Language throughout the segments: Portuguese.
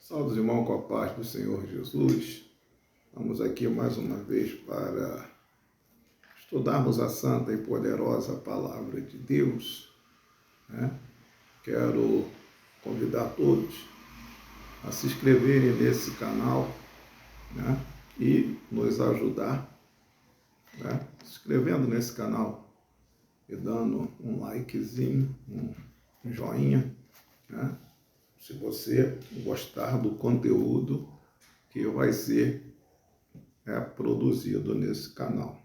Salve, irmão, com a paz do Senhor Jesus. Vamos aqui mais uma vez para estudarmos a santa e poderosa palavra de Deus, né? Quero convidar todos a se inscreverem nesse canal, né? E nos ajudar, né? Se inscrevendo nesse canal e dando um likezinho, um joinha, né? Se você gostar do conteúdo que vai ser produzido nesse canal.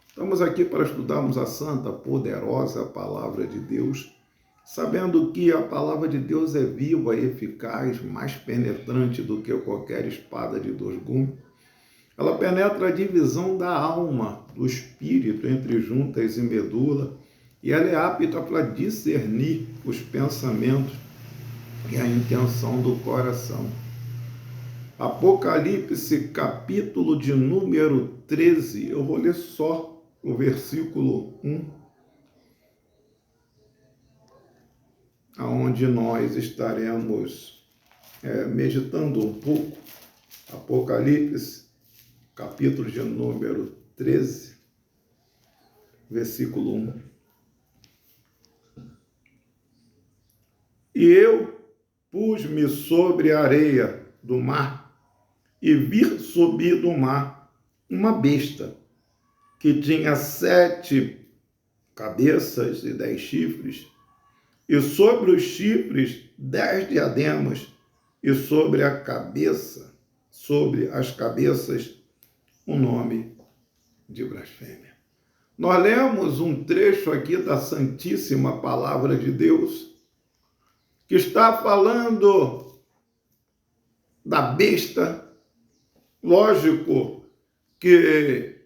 Estamos aqui para estudarmos a santa, poderosa palavra de Deus, sabendo que a palavra de Deus é viva e eficaz, mais penetrante do que qualquer espada de dois gumes. Ela penetra a divisão da alma, do espírito, entre juntas e medula, e ela é apta para discernir os pensamentos e a intenção do coração. Apocalipse, capítulo de número 13, eu vou ler só o versículo 1, aonde nós estaremos meditando um pouco. Apocalipse, capítulo de número 13, versículo 1. E eu pus-me sobre a areia do mar e vi subir do mar uma besta que tinha 7 cabeças e 10 chifres, e sobre os chifres 10 diademas, e sobre as cabeças, o nome de blasfêmia. Nós lemos um trecho aqui da Santíssima Palavra de Deus, que está falando da besta. Lógico que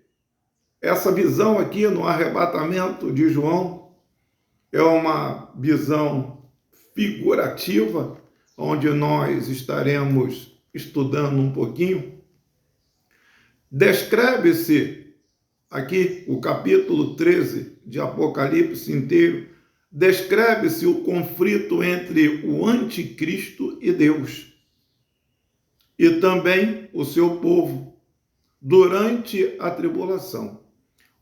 essa visão aqui no arrebatamento de João é uma visão figurativa, onde nós estaremos estudando um pouquinho. Descreve-se aqui o capítulo 13 de Apocalipse inteiro, descreve-se o conflito entre o anticristo e Deus, e também o seu povo, durante a tribulação.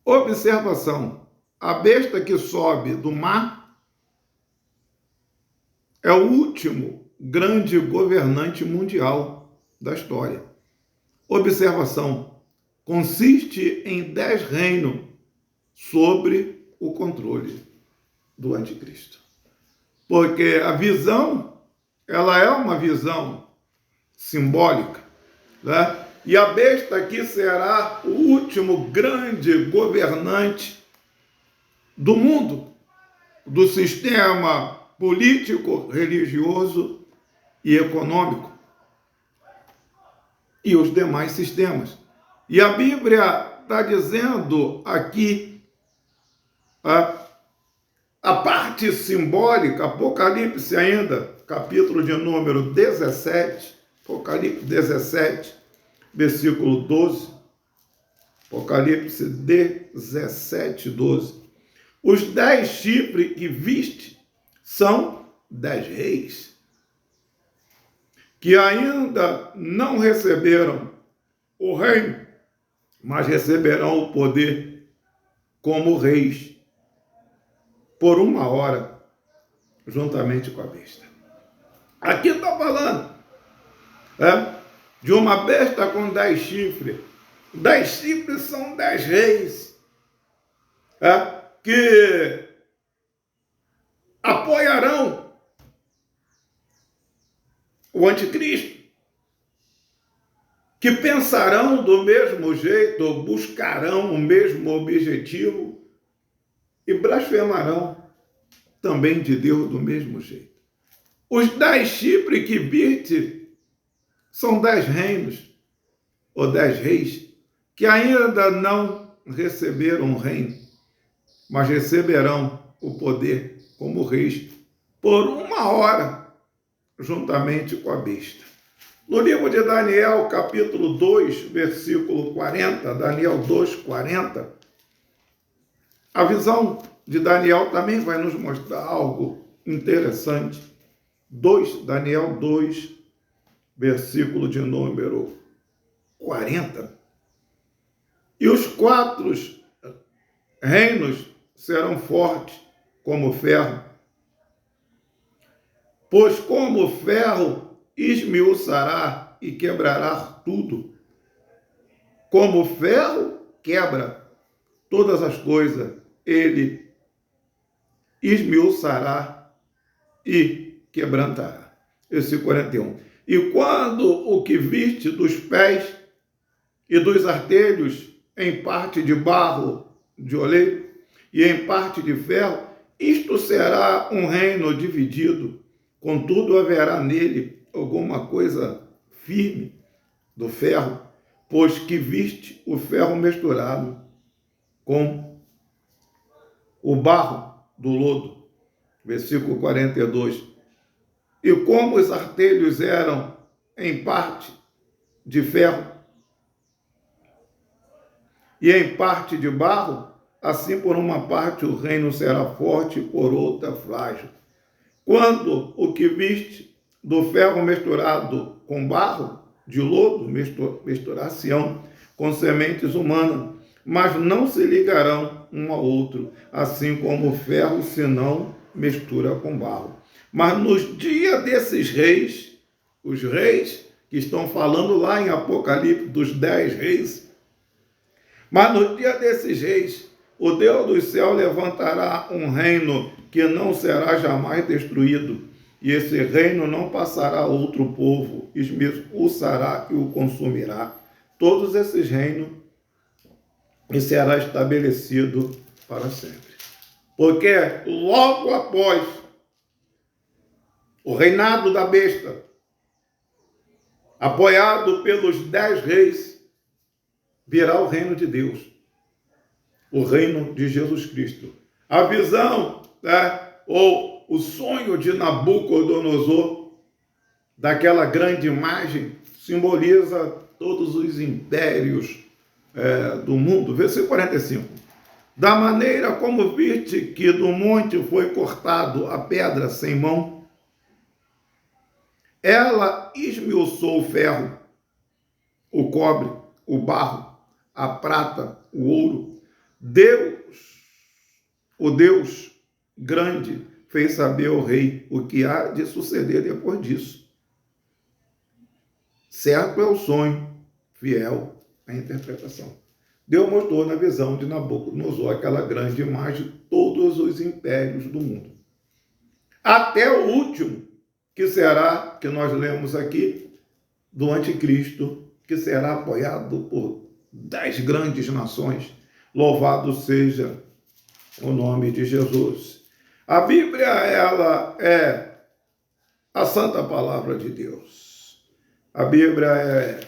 Observação: a besta que sobe do mar é o último grande governante mundial da história. Observação: consiste em 10 reinos sobre o controle do anticristo. Porque a visão, ela é uma visão simbólica, né? E a besta aqui será o último grande governante do mundo, do sistema político, religioso e econômico, e os demais sistemas. E a Bíblia está dizendo aqui a parte simbólica, Apocalipse ainda, capítulo de número 17, Apocalipse 17, versículo 12, Apocalipse 17, 12. Os 10 chifres que viste são 10 reis, que ainda não receberam o reino, mas receberão o poder como reis por 1 hora, juntamente com a besta. Aqui está falando de uma besta com 10 chifres. 10 chifres são 10 reis que apoiarão o anticristo, que pensarão do mesmo jeito, buscarão o mesmo objetivo e blasfemarão também de Deus do mesmo jeito. Os 10 chifres que viste são 10 reinos, ou 10 reis, que ainda não receberam o reino, mas receberão o poder como reis por 1 hora, juntamente com a besta. No livro de Daniel, capítulo 2, versículo 40, Daniel 2, 40, a visão de Daniel também vai nos mostrar algo interessante. Daniel 2, versículo de número 40. E os 4 reinos serão fortes como ferro, pois como ferro esmiuçará e quebrará tudo. Como ferro quebra todas as coisas, ele esmiuçará e quebrantará. Versículo 41. E quando o que viste dos pés e dos artelhos, em parte de barro de oleiro e em parte de ferro, isto será um reino dividido, contudo haverá nele alguma coisa firme do ferro, pois que viste o ferro misturado com o barro do lodo. Versículo 42. E como os artelhos eram em parte de ferro e em parte de barro, assim por uma parte o reino será forte e por outra frágil. Quando o que viste do ferro misturado com barro de lodo misturar-se-ão com sementes humanas, mas não se ligarão um ao outro, assim como o ferro se não mistura com barro. Mas nos dias desses reis, os reis que estão falando lá em Apocalipse dos 10 reis, mas no dia desses reis, o Deus do céu levantará um reino que não será jamais destruído, e esse reino não passará a outro povo, esmiuçará e o consumirá. Todos esses reinos e será estabelecido para sempre. Porque logo após o reinado da besta, apoiado pelos 10 reis, virá o reino de Deus, o reino de Jesus Cristo. A visão, ou o sonho de Nabucodonosor, daquela grande imagem, simboliza todos os impérios do mundo. Versículo 45. Da maneira como viste que do monte foi cortado a pedra sem mão, ela esmiuçou o ferro, o cobre, o barro, a prata, o ouro. O Deus grande, fez saber ao rei o que há de suceder depois disso. Certo é o sonho, fiel à interpretação. Deus mostrou na visão de Nabucodonosor aquela grande imagem de todos os impérios do mundo. Até o último, que será, que nós lemos aqui, do anticristo, que será apoiado por 10 grandes nações. Louvado seja o nome de Jesus. A Bíblia, ela é a santa palavra de Deus. A Bíblia é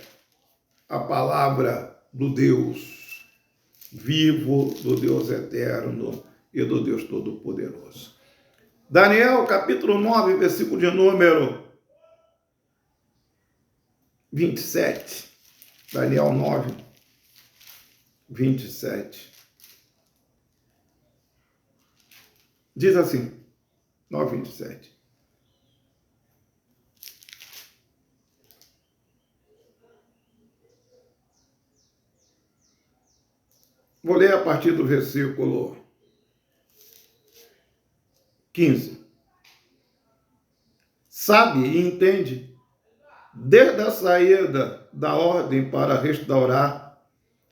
a palavra do Deus vivo, do Deus eterno e do Deus todo-poderoso. Daniel, capítulo 9, versículo de número 27. Daniel 9, 27. Diz assim, 9, 27. Vou ler a partir do versículo 15. Sabe e entende, desde a saída da ordem para restaurar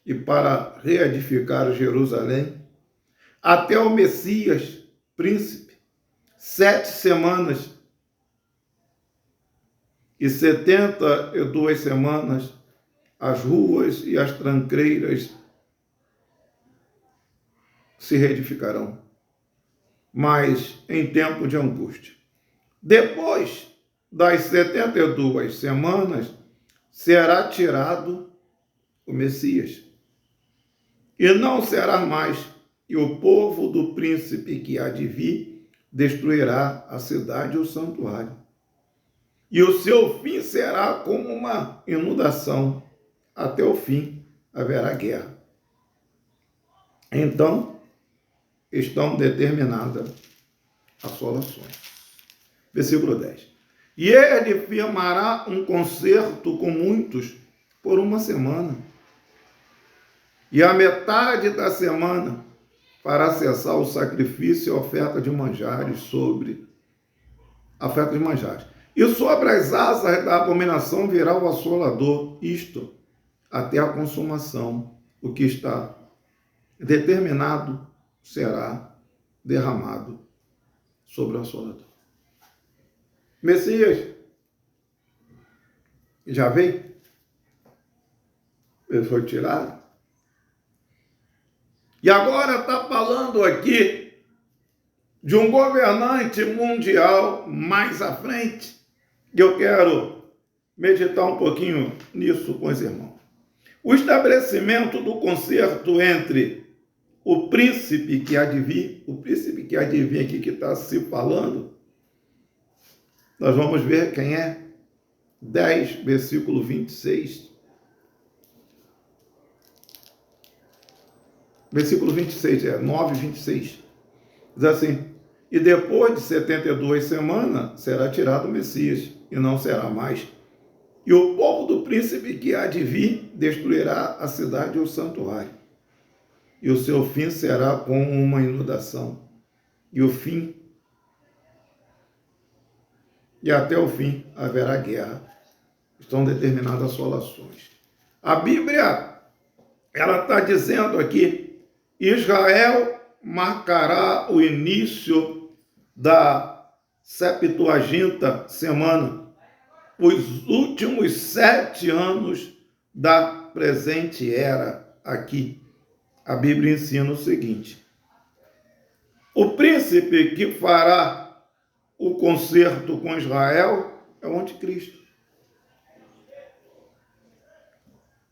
e para reedificar Jerusalém, até o Messias, príncipe, 7 semanas e 72 semanas, as ruas e as tranqueiras se reedificarão, mas em tempo de angústia. Depois das 72 semanas, será tirado o Messias, e não será mais, e o povo do príncipe que há de vir destruirá a cidade e o santuário. E o seu fim será como uma inundação, até o fim haverá guerra. Então, estão determinadas assolações. Versículo 10. E ele firmará um concerto com muitos por uma semana. E a metade da semana fará cessar o sacrifício e a oferta de manjares E sobre as asas da abominação virá o assolador, isto, até a consumação. O que está determinado será derramado sobre o assolador. Messias já veio? Ele foi tirado? E agora está falando aqui de um governante mundial mais à frente. E eu quero meditar um pouquinho nisso com os irmãos. O estabelecimento do concerto entre o príncipe que há de vir, aqui que está se falando, nós vamos ver quem é. 10, versículo 26. Versículo 26, 9, 26. Diz assim: e depois de 72 semanas será tirado o Messias, e não será mais. E o povo do príncipe que há de vir destruirá a cidade e o santuário. E o seu fim será como uma inundação. E até o fim haverá guerra. Estão determinadas assolações. A Bíblia, ela está dizendo aqui: Israel marcará o início da 70ª semana, os últimos 7 anos da presente era aqui. A Bíblia ensina o seguinte: o príncipe que fará o concerto com Israel é o anticristo.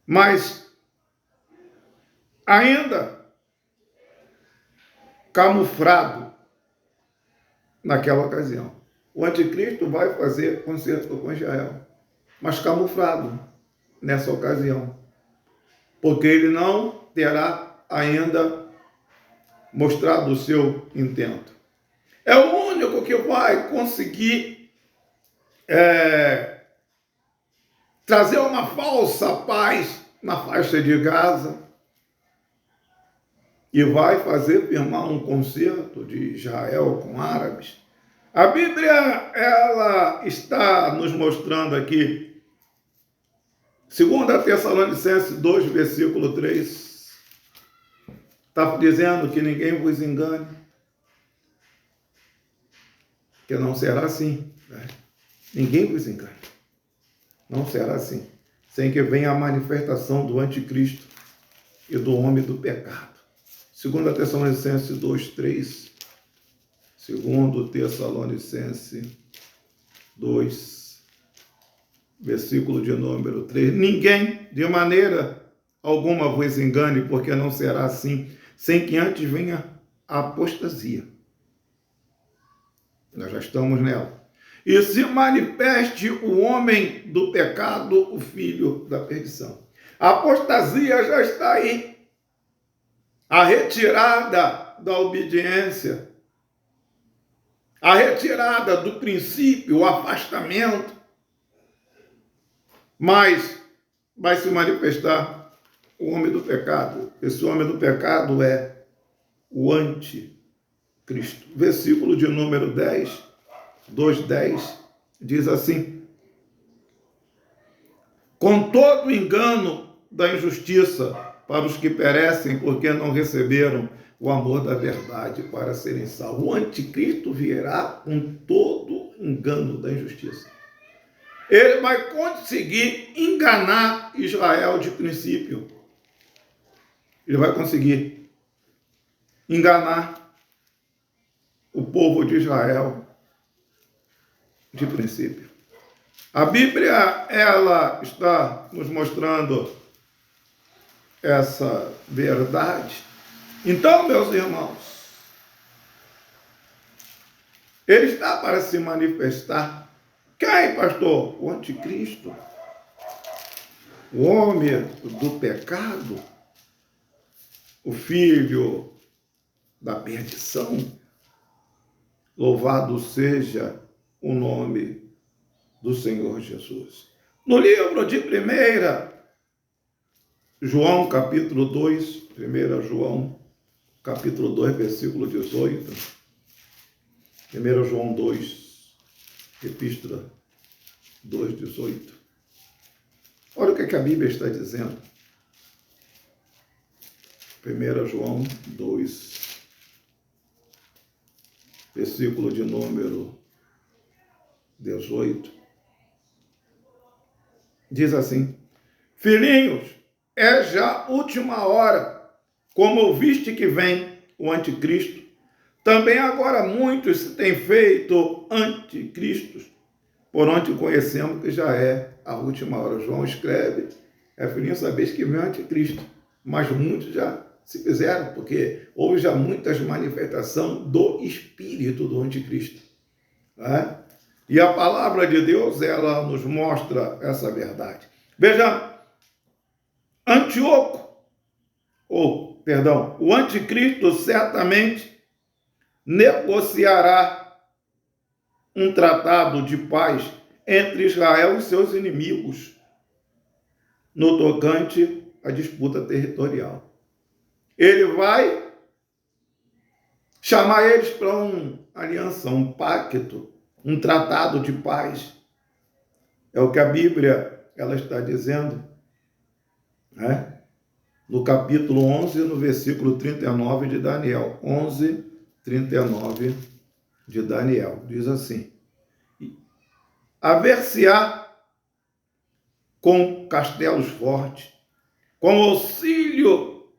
Mas ainda camuflado naquela ocasião. O anticristo vai fazer concerto com Israel, mas camuflado nessa ocasião, porque ele não terá ainda mostrado o seu intento. É o único que vai conseguir trazer uma falsa paz na faixa de Gaza e vai fazer firmar um concerto de Israel com árabes. A Bíblia, ela está nos mostrando aqui, 2 Tessalonicenses 2, versículo 3, está dizendo que ninguém vos engane, que não será assim, né? Ninguém vos engane, não será assim, sem que venha a manifestação do anticristo e do homem do pecado. 2 Tessalonicenses 2, 3, 2 Tessalonicenses 2, versículo de número 3. Ninguém, de maneira alguma, vos engane, porque não será assim, sem que antes venha a apostasia. Nós já estamos nela. E se manifeste o homem do pecado, o filho da perdição. A apostasia já está aí. A retirada da obediência, a retirada do princípio, o afastamento, mas vai se manifestar o homem do pecado. Esse homem do pecado é o anticristo. Versículo de número 10, 2:10, diz assim: com todo o engano da injustiça para os que perecem, porque não receberam o amor da verdade para serem salvos. O anticristo virá com todo engano da injustiça. Ele vai conseguir enganar Israel de princípio. Ele vai conseguir enganar o povo de Israel de princípio. A Bíblia, ela está nos mostrando essa verdade. Então, meus irmãos, ele está para se manifestar. Quem, pastor? O anticristo, o homem do pecado, o filho da perdição. Louvado seja o nome do Senhor Jesus. No livro de 1 João, capítulo 2, 1 João, capítulo 2, versículo 18, 1 João 2, epístola 2, 18. Olha o que a Bíblia está dizendo. 1 João 2, versículo de número 18. Diz assim: filhinhos, é já última hora, como ouviste que vem o anticristo. Também agora muitos se têm feito anticristos, por onde conhecemos que já é a última hora. João escreve, filhinho, sabeis que vem o anticristo, mas muitos já se fizeram, porque houve já muitas manifestações do espírito do anticristo. Né? E a palavra de Deus, ela nos mostra essa verdade. Veja, o anticristo certamente negociará um tratado de paz entre Israel e seus inimigos no tocante à disputa territorial. Ele vai chamar eles para uma aliança, um pacto, um tratado de paz. É o que a Bíblia ela está dizendo, né? No capítulo 11, no versículo 39 de Daniel. 11, 39 de Daniel. Diz assim: haver-se-á com castelos fortes, com auxílio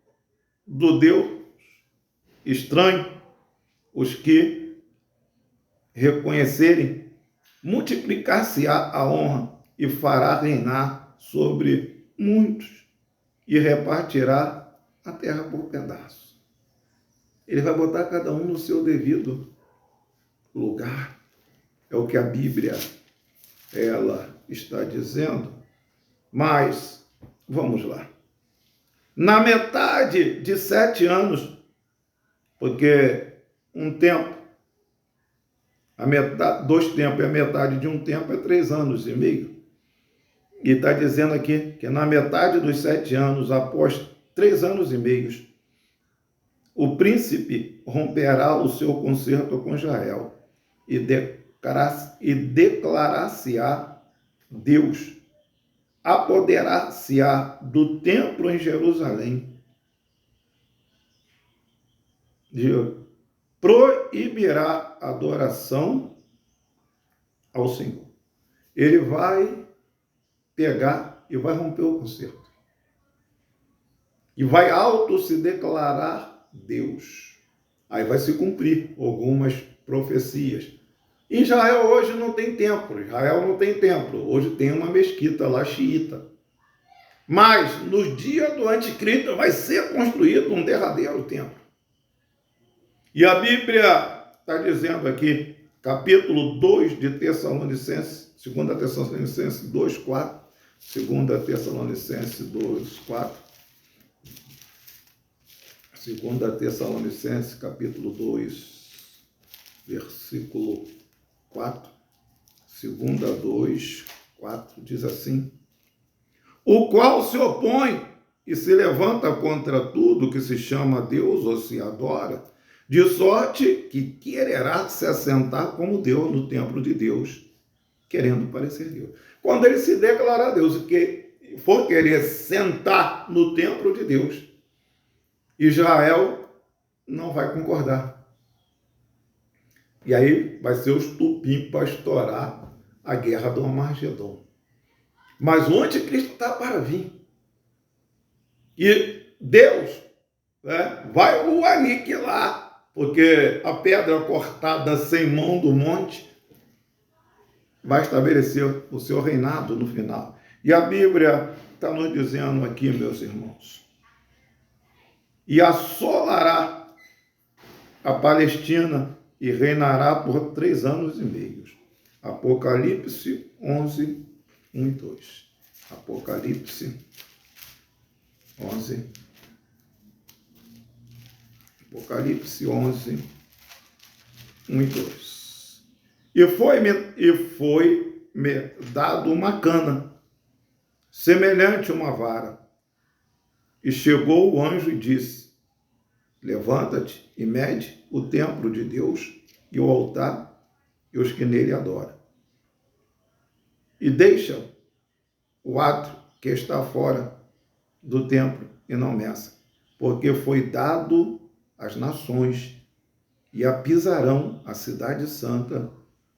do Deus estranho, os que reconhecerem, multiplicar-se-á a honra e fará reinar sobre muitos e repartirá a terra por pedaços. Ele vai botar cada um no seu devido lugar. É o que a Bíblia ela está dizendo. Mas, vamos lá. Na metade de 7 anos, porque um tempo, dois tempos e a metade de um tempo é 3 anos e meio. E está dizendo aqui que na metade dos 7 anos, após 3 anos e meio, o príncipe romperá o seu concerto com Israel e declarar-se-á Deus, apoderar-se-á do templo em Jerusalém, proibirá a adoração ao Senhor. Ele vai pegar e vai romper o concerto. E vai se declarar Deus. Aí vai se cumprir algumas profecias. Israel hoje não tem templo. Hoje tem uma mesquita lá xiita. Mas no dia do anticristo vai ser construído um derradeiro templo. E a Bíblia está dizendo aqui, capítulo 2 de Tessalonicenses, 2 Tessalonicenses 2, 4, 2 Tessalonicenses 2, 4, 2 Tessalonicenses, capítulo 2, versículo 4, 2, 4, diz assim: o qual se opõe e se levanta contra tudo que se chama Deus ou se adora, de sorte que quererá se assentar como Deus no templo de Deus, querendo parecer Deus. Quando ele se declarar Deus, que for querer sentar no templo de Deus, Israel não vai concordar. E aí vai ser o estupim para estourar a guerra do Armagedon. Mas o anticristo está para vir. E Deus vai o aniquilar, porque a pedra cortada sem mão do monte vai estabelecer o seu reinado no final. E a Bíblia está nos dizendo aqui, meus irmãos, e assolará a Palestina e reinará por 3 anos e meio. Apocalipse 11, 1 e 2. Apocalipse 11. Apocalipse 11, 1 e 2. E foi foi-me dado uma cana, semelhante a uma vara. E chegou o anjo e disse: levanta-te e mede o templo de Deus e o altar e os que nele adoram. E deixa o átrio que está fora do templo e não meça, porque foi dado às nações e a pisarão a cidade santa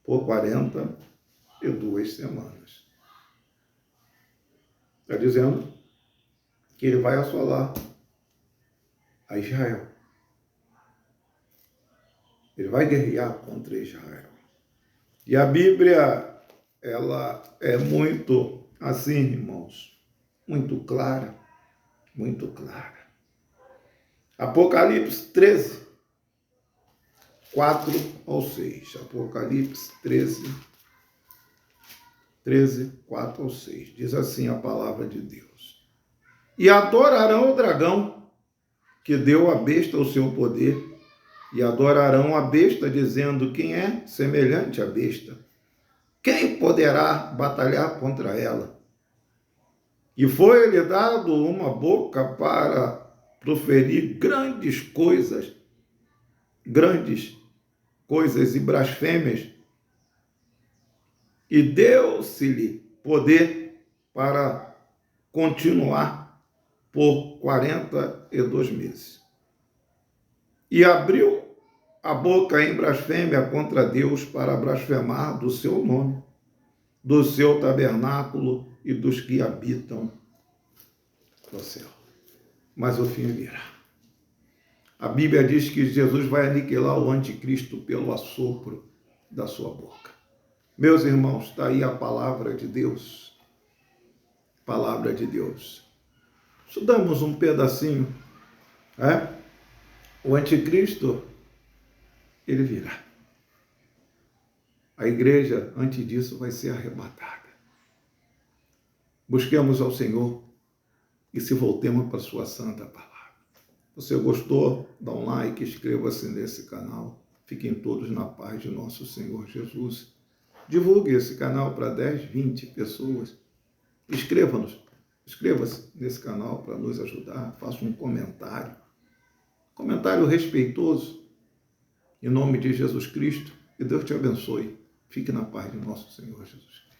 por 42 semanas. Está dizendo que ele vai assolar a Israel. Ele vai guerrear contra Israel. E a Bíblia, ela é muito assim, irmãos, muito clara, muito clara. Apocalipse 13, 4 ao 6. Apocalipse 13, 4 ao 6. Diz assim a palavra de Deus: e adorarão o dragão, que deu à besta o seu poder, e adorarão a besta, dizendo: quem é semelhante à besta? Quem poderá batalhar contra ela? E foi-lhe dado uma boca para proferir grandes coisas e blasfêmias, e deu-se-lhe poder para continuar por 42 meses. E abriu a boca em blasfêmia contra Deus para blasfemar do seu nome, do seu tabernáculo e dos que habitam no céu. Mas o fim virá. A Bíblia diz que Jesus vai aniquilar o anticristo pelo assopro da sua boca. Meus irmãos, está aí a palavra de Deus. Palavra de Deus. Estudamos um pedacinho. O anticristo, ele virá. A igreja, antes disso, vai ser arrebatada. Busquemos ao Senhor e se voltemos para a sua santa palavra. Você gostou? Dá um like, inscreva-se nesse canal. Fiquem todos na paz de nosso Senhor Jesus. Divulgue esse canal para 10, 20 pessoas. Inscreva-se nesse canal para nos ajudar. Faça um comentário. Comentário respeitoso. Em nome de Jesus Cristo. E Deus te abençoe. Fique na paz de nosso Senhor Jesus Cristo.